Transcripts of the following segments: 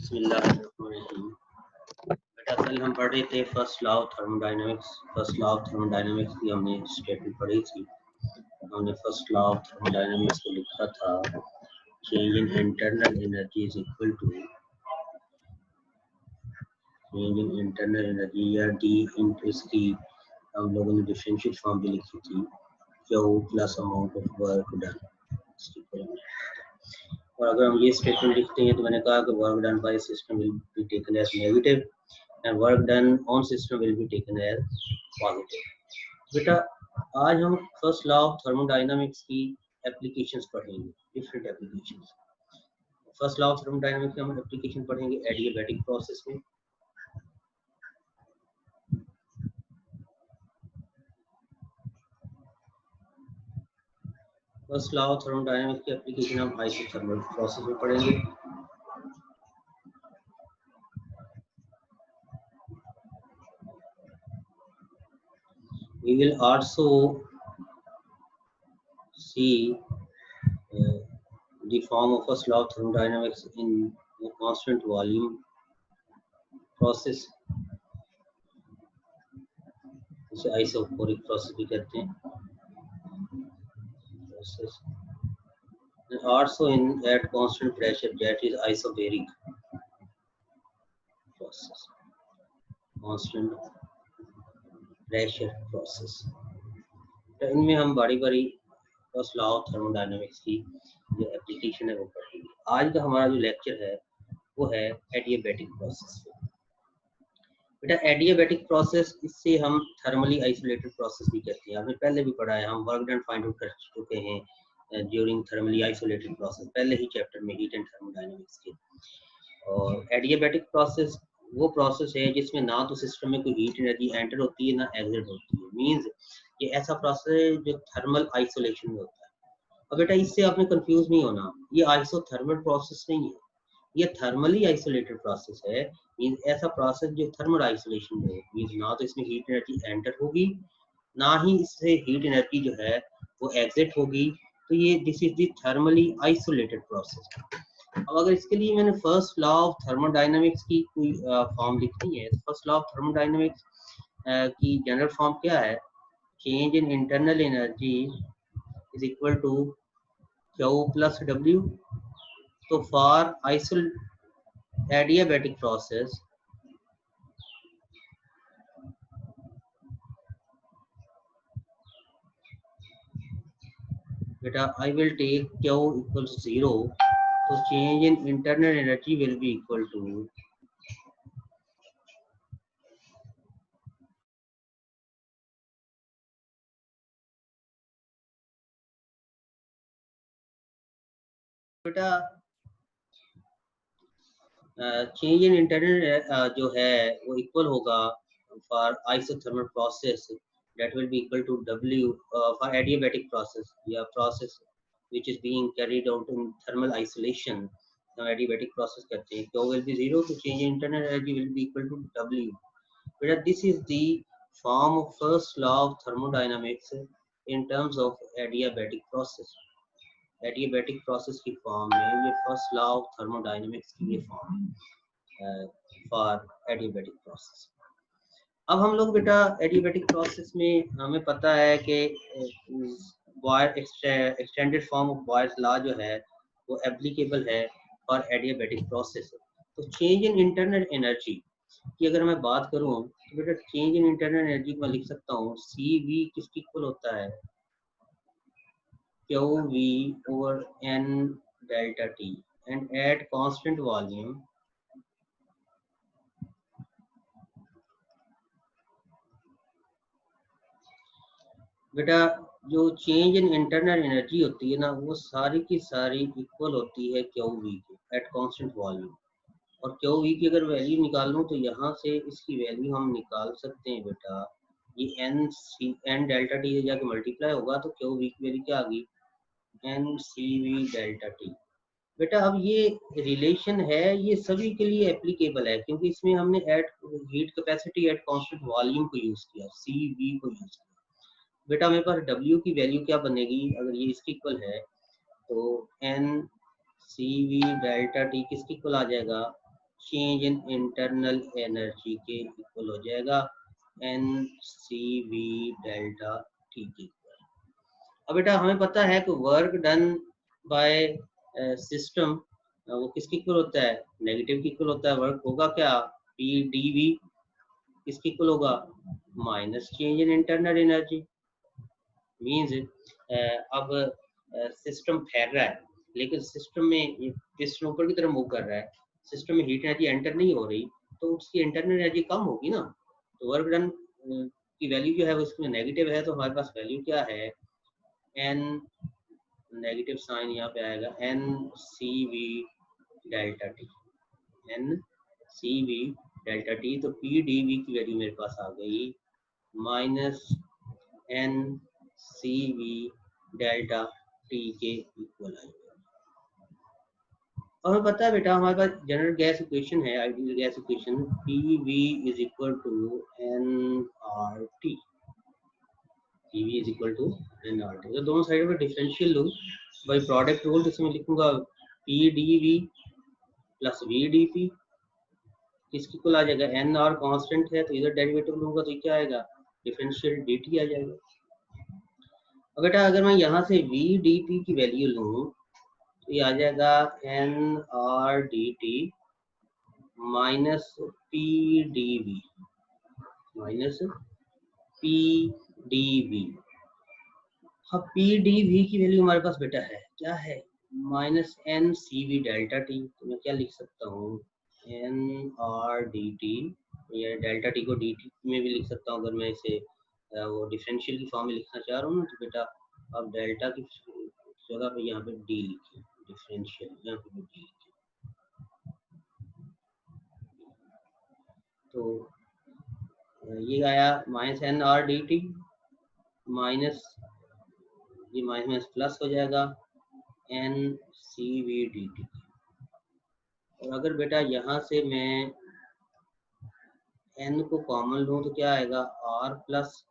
बिस्मिल्लाहिर्रहमानिर्रहीम। बेटा कल हम पढ़ रहे थे first law of thermodynamics. First law of thermodynamics की हमने स्टेटमेंट पढ़ी थी। हमने फर्स्ट लॉ ऑफ थर्मोडायनेमिक्स को लिखा था change in internal energy is equal to change in internal energy या डी इंटू इसकी हम लोगों ने डिफरेंशियल फॉर्म भी लिखी थी Q plus amount of work done. और अगर हम ये स्टेटमेंट लिखते हैं तो मैंने कहा कि work done by system will be taken as negative and work done on system will be taken as positive. बेटा आज हम फर्स्ट लॉ ऑफ थर्मोडायनामिक्स की एप्लीकेशंस पढ़ेंगे, different applications. First law of thermodynamics की हम एप्लीकेशन पढ़ेंगे adiabatic process में। First law of thermodynamics की एप्लीकेशन हम आइसोथर्मल प्रोसेस में पढ़ेंगे। We will also see the form of first law of thermodynamics in a constant volume process, जिसे isochoric process भी कहते हैं। Process. And also in at constant pressure, that is isobaric process. Constant pressure process. तो इनमें हम बारी बारी first law of thermodynamics की जो एप्लीकेशन है वो पढ़ेंगे। आज का हमारा जो लेक्चर है वो है एडियाबैटिक प्रोसेस। बेटा एडियाबैटिक प्रोसेस, इससे हम थर्मली आइसोलेटेड प्रोसेस भी कहते हैं। आपने पहले भी पढ़ा है, हम वर्क डन फाइंड आउट कर चुके हैं ड्यूरिंग थर्मली आइसोलेटेड प्रोसेस, पहले ही चैप्टर में हीट एंड थर्मोडायनामिक्स के। और एडियाबैटिक प्रोसेस वो प्रोसेस है जिसमें ना तो सिस्टम में कोई हीट एनर्जी एंटर होती है ना एग्जिट होती है। मींस ये ऐसा प्रोसेस है जो थर्मल आइसोलेशन में होता है। अब बेटा इससे आपने कंफ्यूज नहीं होना, ये आइसोथर्मल प्रोसेस नहीं है, ये थर्मली आइसोलेटेड प्रोसेस है। मींस ऐसा प्रोसेस जो थर्मल आइसोलेशन में है। मींस ना तो इसमें हीट एनर्जी एंटर होगी ना ही इससे हीट एनर्जी जो है वो एग्जिट होगी। तो ये this is the thermally isolated process. अब अगर इसके लिए मैंने फर्स्ट लॉ ऑफ थर्मोडायनामिक्स की कोई फॉर्म लिखनी है, फर्स्ट लॉ ऑफ थर्मोडायनामिक्स की जनरल फॉर्म क्या है? Change in internal energy is equal to Q plus W. So for adiabatic process, beta I will take Q equals 0. So change in internal energy will be equal to बेटा change in internal जो है वो equal होगा for isothermal process, that will be equal to W for adiabatic process या process which is being carried out in thermal isolation. Now adiabatic process कहते हैं। Q will be 0, so change in internal energy will be equal to W. But this is the form of first law of thermodynamics in terms of adiabatic process. Adiabatic process की form में ये first law of thermodynamics की ये form for adiabatic process. अब हम लोग बेटा adiabatic process में हमें पता है कि extended form of buyers law जो है वो एप्लीकेबल है फॉर एडियाबैटिक प्रोसेस। तो चेंज इन इंटरनल एनर्जी की अगर मैं बात करूं तो बेटा चेंज इन इंटरनल एनर्जी को मैं लिख सकता हूँ CV किसकी इक्वल होता है? QV over N delta T, and at constant volume बेटा जो चेंज इन इंटरनल एनर्जी होती है ना वो सारी की सारी इक्वल होती है QV के एट कांस्टेंट वॉल्यूम। और QV की अगर वैल्यू निकालूं तो यहाँ से इसकी वैल्यू हम निकाल सकते हैं बेटा, ये N डेल्टा T से जाके मल्टीप्लाई होगा तो QV की वैल्यू क्या आ गई? NCV delta T। बेटा अब ये रिलेशन है ये सभी के लिए एप्लीकेबल है क्योंकि इसमें हमने at heat capacity at constant volume को यूज किया, CV को यूज किया। बेटा मेरे पास W की वैल्यू क्या बनेगी अगर ये इसकी इक्वल है तो NCV डेल्टा T किसकी इक्वल आ जाएगा? चेंज इन इंटरनल एनर्जी के इक्वल हो जाएगा NCV डेल्टा टी के इक्वल। अब बेटा हमें पता है कि वर्क डन बाय सिस्टम वो किसके इक्वल होता है, नेगेटिव के इक्वल होता है। वर्क होगा क्या, PdV किसके इक्वल होगा, minus change in internal energy. Means अब सिस्टम फैल रहा है लेकिन सिस्टम में पिस्टन ऊपर की तरफ मूव कर रहा है, सिस्टम में हीट एनर्जी एंटर नहीं हो रही तो उसकी इंटरनल एनर्जी कम होगी ना। तो वर्क डन की वैल्यू जो है वो इसमें नेगेटिव है, तो हमारे पास वैल्यू क्या है, एन, नेगेटिव साइन यहाँ पे आएगा, NCV delta T, NCV delta T. तो PdV की वैल्यू मेरे पास आ गई माइनस NCV डेल्टा टी के इक्वल आएगा। और हमें पता है बेटा हमारे पास जनरल गैस इक्वेशन है, ideal gas equation, PV is equal to NRT, PV is equal to NRT। तो दोनों साइड में डिफरेंशियल लूँ बाई प्रोडक्ट रूल, तो इसमें लिखूंगा PdV प्लस VdP किसकी इक्वल आ जाएगा, NR कांस्टेंट है तो इधर डेरिवेटिव लूंगा तो क्या आएगा, डिफरेंशियल dt आ जाएगा। अब बेटा अगर मैं यहाँ से VdP की वैल्यू लूँ तो ये आ जाएगा NRDT minus PdV minus PdV। अब PdV की वैल्यू हमारे पास बेटा है क्या है, माइनस NCV डेल्टा टी। तो मैं क्या लिख सकता हूँ, NRDT, या डेल्टा टी को DT में भी लिख सकता हूँ अगर मैं इसे वो डिफरेंशियल की फॉर्म में लिखना चाह रहा हूँ ना। तो बेटा अब डेल्टा की जगह पे यहाँ पे D लिखिए, डिफरेंशियल यहाँ पे D लिखिए। तो ये आया माइनस NRDT माइनस ये माइनस प्लस हो जाएगा NCV dt। और अगर बेटा यहाँ से मैं n को कॉमन लूँ तो क्या आएगा, R plus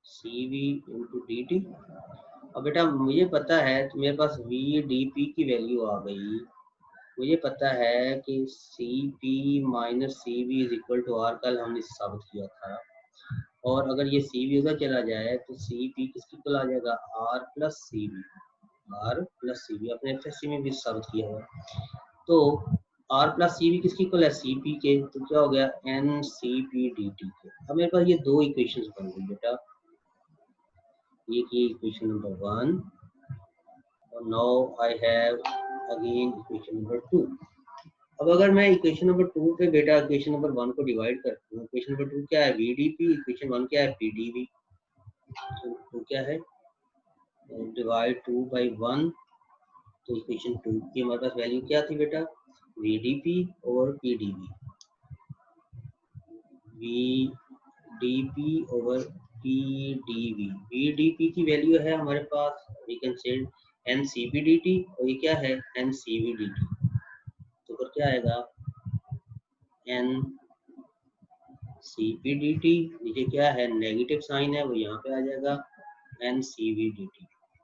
CV into D T. अब बेटा मुझे पता है तो मेरे पास VdP की वैल्यू आ गई, मुझे पता है कि CP minus CV is equal to R, कल हमने साबित किया था। और अगर ये CV उधर चला जाए तो CP किसकी इक्वल आ जाएगा, R plus CV, R plus CV अपने FSC में भी साबित किया हुआ। तो R प्लस CV किसकी इक्वल है, CP के, तो क्या हो गया NCP dt के। अब मेरे पास ये दो इक्वेशंस बन गई बेटा, ये की इक्वेशन नंबर 1 और now I have again equation number 2। अब अगर मैं इक्वेशन नंबर 2 पे बेटा इक्वेशन नंबर 1 को डिवाइड करता हूँ, इक्वेशन नंबर 2 क्या है VdP, इक्वेशन 1 क्या है PdV। तो क्या है, डिवाइड 2 बाई 1, तो इक्वेशन 2 की हमारे पास वैल्यू क्या थी बेटा, VdP over PdV, VdP over PdV। VdP की वैल्यू है हमारे पास, we can say NCP dt, और ये क्या है NCV dt। तो फिर क्या आएगा NCP dt, नीचे क्या है नेगेटिव साइन है वो यहाँ पे आ जाएगा NCV dt।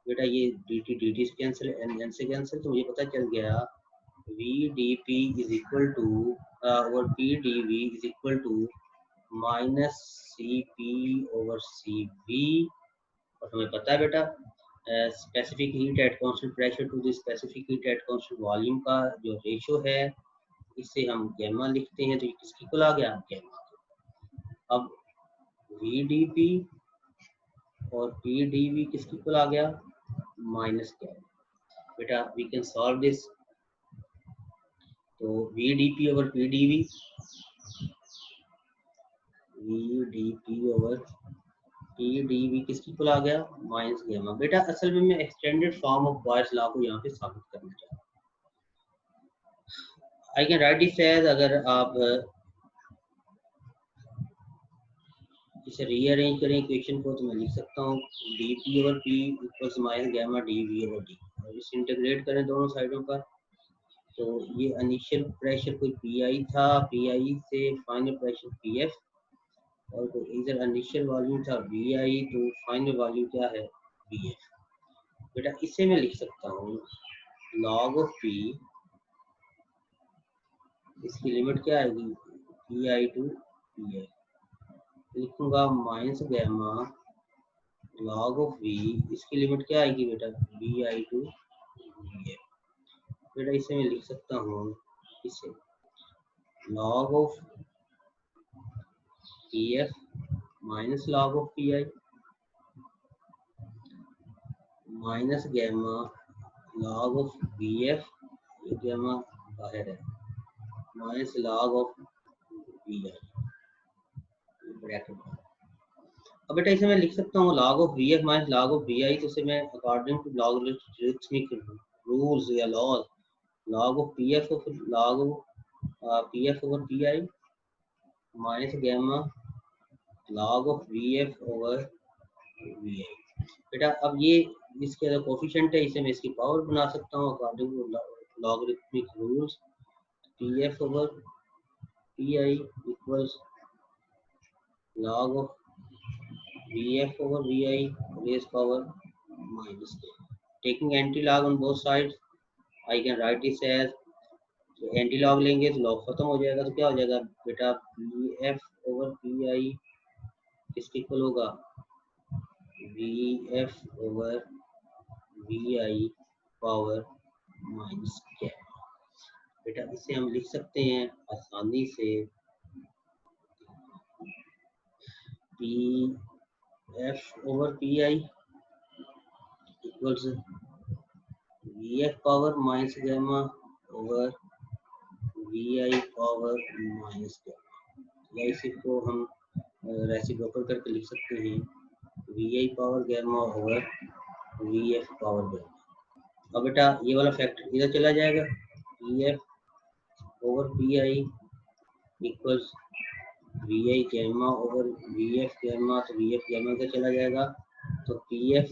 बेटा ये dt dt से कैंसिल, n से कैंसिल, तो मुझे पता चल गया VdP इज इक्वल टू और PdV is equal to minus CP over CV। और हमें पता है बेटा specific heat at constant pressure to the specific heat at constant volume का जो रेशो है इसे हम गैमा लिखते हैं, तो ये किसकी इक्वल आ गया, गैमा। अब VdP और PdV किसकी इक्वल आ गया, माइनस गैमा। बेटा वी कैन सॉल्व दिस, तो VdP over PdV, VdP over PdV किसकी इक्वल आ गया, माइनस गैमा। बेटा असल में मैं extended form of Boyle's law को यहाँ पे साबित करना चाहता हूँ। I can write it as, अगर आप इसे रीअरेंज करें इक्वेशन को तो मैं लिख सकता हूँ dP over P equals minus gamma dV over D, और इसे इंटीग्रेट करें दोनों साइडों पर। तो ये इनिशियल प्रेशर कोई PI था, PI से फाइनल प्रेशर PF, और तो इधर इनिशियल वॉल्यूम था VI, तो फाइनल वॉल्यूम क्या है VF। बेटा इसे मैं लिख सकता हूँ log ऑफ P इसकी लिमिट क्या आएगी, P I to P I, लिखूंगा minus gamma log of V, इसकी लिमिट क्या आएगी बेटा, B I to V F. बेटा इसे मैं लिख सकता हूँ, इसे log of P F minus log of P I minus gamma log of B F, ये गैमा बाहर है, minus log of B I bracket. अब बेटा इसे मैं लिख सकता हूँ log of V F minus log of V I, तो इसे मैं अकॉर्डिंग टू लॉगरिथमिक रूल्स या laws log of P F log of P F over P I minus gamma log of V F over V I. बेटा अब ये इसके अंदर coefficient है, इसे मैं इसकी पावर बना सकता हूँ according to logarithmic rules, P F over P I equals log of Vf over Vi raised power minus k. Taking anti-log on both sides, I can write this as, तो anti-log लेंगे तो log खत्म हो जाएगा, तो क्या हो जाएगा बेटा, Vf over Pi किसके इक्वल होगा, Vf over Vi power minus k। बेटा इसे हम लिख सकते हैं आसानी से, Pf over Pi equals Vf power minus gamma over Vi power minus gamma, या इसी को हम रेसिप्रोकल करके लिख सकते हैं, Vi power gamma over Vf power gamma. अब बेटा ये वाला फैक्टर इधर चला जाएगा, Vf over Pi equals Vi gamma over Vf gamma, तो Vf गैमा इधर चला जाएगा, तो Pf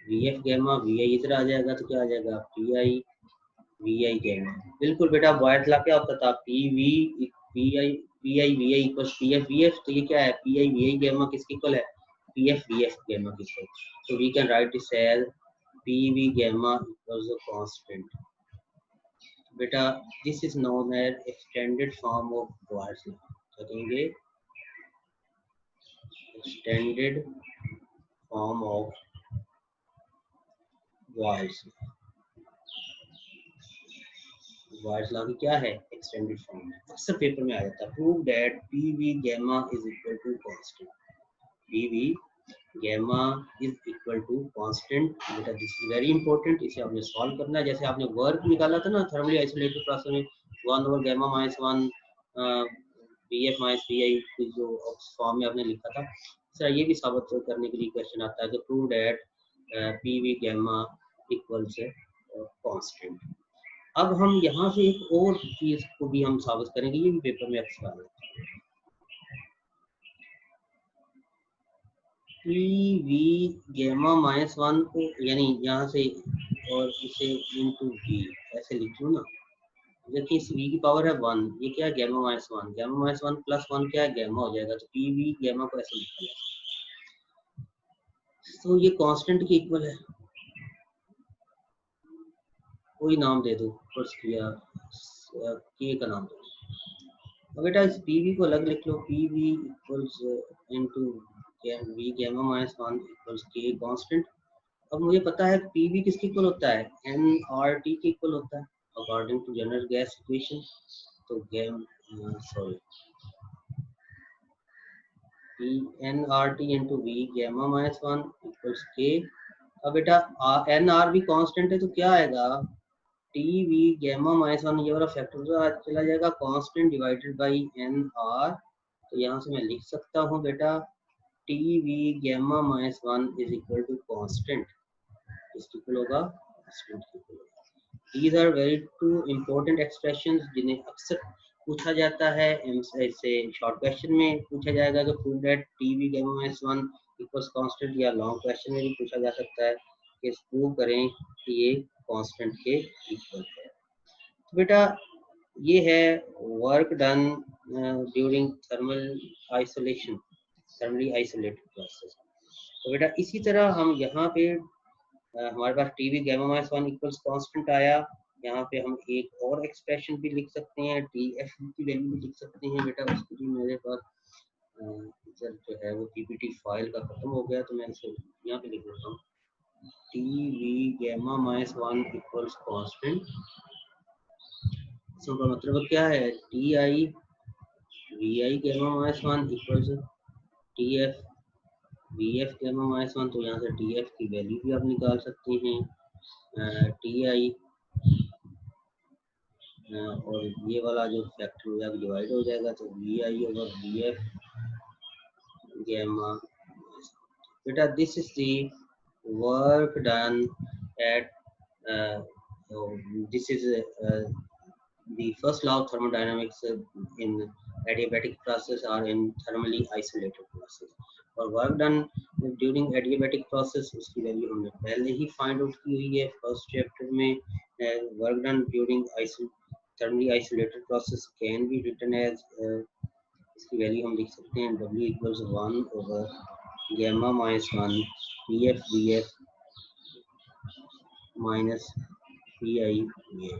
Vf गैमा Vi इधर आ जाएगा, तो क्या आ जाएगा Pi Vi गैमा। बिल्कुल बेटा बॉयड ला क्या होता था, Pi Vi equals Pf Vf, तो ये क्या है Pi Vi गैमा किसके इक्वल है, Pf Vf गैमा के इक्वल, तो we can write this as Pv gamma equals the constant. बेटा this is known as extended form of Boyd's law, क्या कहेंगे, extended form of Boyd's law. Boyd's law की क्या है, extended form है, अक्सर पेपर में आ जाता है, prove that Pv gamma is equal to constant, Pv gamma is equal to constant. बेटा दिस इज वेरी इंपॉर्टेंट, इसे आपने सॉल्व करना है, जैसे आपने वर्क निकाला था ना थर्मली आइसोलेटेड प्रोसेस में 1 over gamma minus 1 Bf minus Bi जो फॉर्म में आपने लिखा था, सर ये भी साबित करने के लिए क्वेश्चन आता है कि prove that Pv gamma equals constant. अब हम यहाँ से एक और चीज को भी हम साबित करेंगे, ये भी पेपर में अक्सर आता है, Pv गैमा माइनस 1 को यानी यहाँ से और इसे इनटू v ऐसे लिख लो ना, देखिए इस v की पावर है 1, ये क्या है gamma minus 1, gamma minus 1 plus 1 क्या है गैमा हो जाएगा, तो Pv गैमा को ऐसे लिखा जाए, तो ये कांस्टेंट के इक्वल है, कोई नाम दे दो, या के का नाम दो। अब बेटा इस Pv को अलग लिख लो, Pv equals into v gamma minus 1 equals K constant. अब मुझे पता है Pv किसके इक्वल होता है, nRT के इक्वल होता है according to general gas equation, तो nRT into v gamma minus 1 equals K. अब बेटा nr भी कांस्टेंट है, तो क्या आएगा Tv गैमा माइनस 1, ये वाला फैक्टर चला जाएगा, कांस्टेंट डिवाइडेड बाय nr, तो यहाँ से मैं लिख सकता हूँ बेटा Tv gamma minus 1 is equal to constant, इसके इक्वल होगा कांस्टेंट के इक्वल होगा। These are very two important expressions जिन्हें अक्सर पूछा जाता है, ऐसे शॉर्ट क्वेश्चन में पूछा जाएगा कि prove that Tv gamma minus 1 equals constant, या लॉन्ग क्वेश्चन में भी पूछा जा सकता है कि प्रूव करें कि ये कांस्टेंट के इक्वल है। तो बेटा ये है work done during thermal isolation, thermally isolated process. तो बेटा इसी तरह हम यहाँ पे हमारे पास Tv gamma minus 1 equals constant आया, यहाँ पे हम एक और एक्सप्रेशन भी लिख सकते हैं, टी एफ की वैल्यू भी लिख सकते हैं बेटा। उसके लिए मेरे पास इधर जो है वो पीपीटी फाइल का खत्म हो गया, तो मैं इसे यहाँ पे लिख देता हूँ, T V gamma minus 1 equals constant. इसका मतलब क्या है, T I V I gamma minus 1 equals T F V F gamma minus 1। तो यहाँ से टी एफ की वैल्यू भी आप निकाल सकते हैं, टी आई और ये वाला जो फैक्टर हो जाएगा डिवाइड हो जाएगा, तो V I over V F gamma. Beta, this is the work done at so this is the first law of thermodynamics in adiabatic process or in thermally isolated process. और work done during adiabatic process उसकी value हमने पहले ही find out की हुई है first chapter में। Work done during thermally isolated process can be written as इसकी वैल्यू हम लिख सकते हैं W equals 1 over gamma minus 1 P F V F minus P I V A.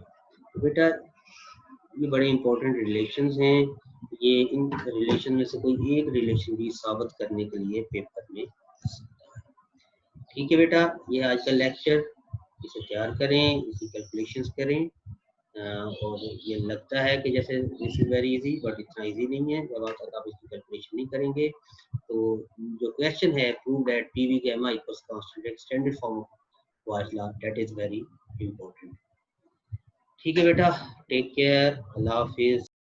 बेटा ये बड़े इंपॉर्टेंट रिलेशंस हैं, ये इन रिलेशन में से कोई एक रिलेशन भी साबित करने के लिए पेपर में। ठीक है बेटा, ये आज का लेक्चर, इसे तैयार करें, इसकी कैलकुलेशंस करें। और ये लगता है कि जैसे this is very easy, but इतना इजी नहीं है। जब तक आप इसकी कैलकुलेशन नहीं करेंगे तो जो क्वेश्चन है prove that P V gamma equals constant extended form of Boyle's law, that is very important. ठीक है बेटा, टेक केयर, अल्लाह हाफिज।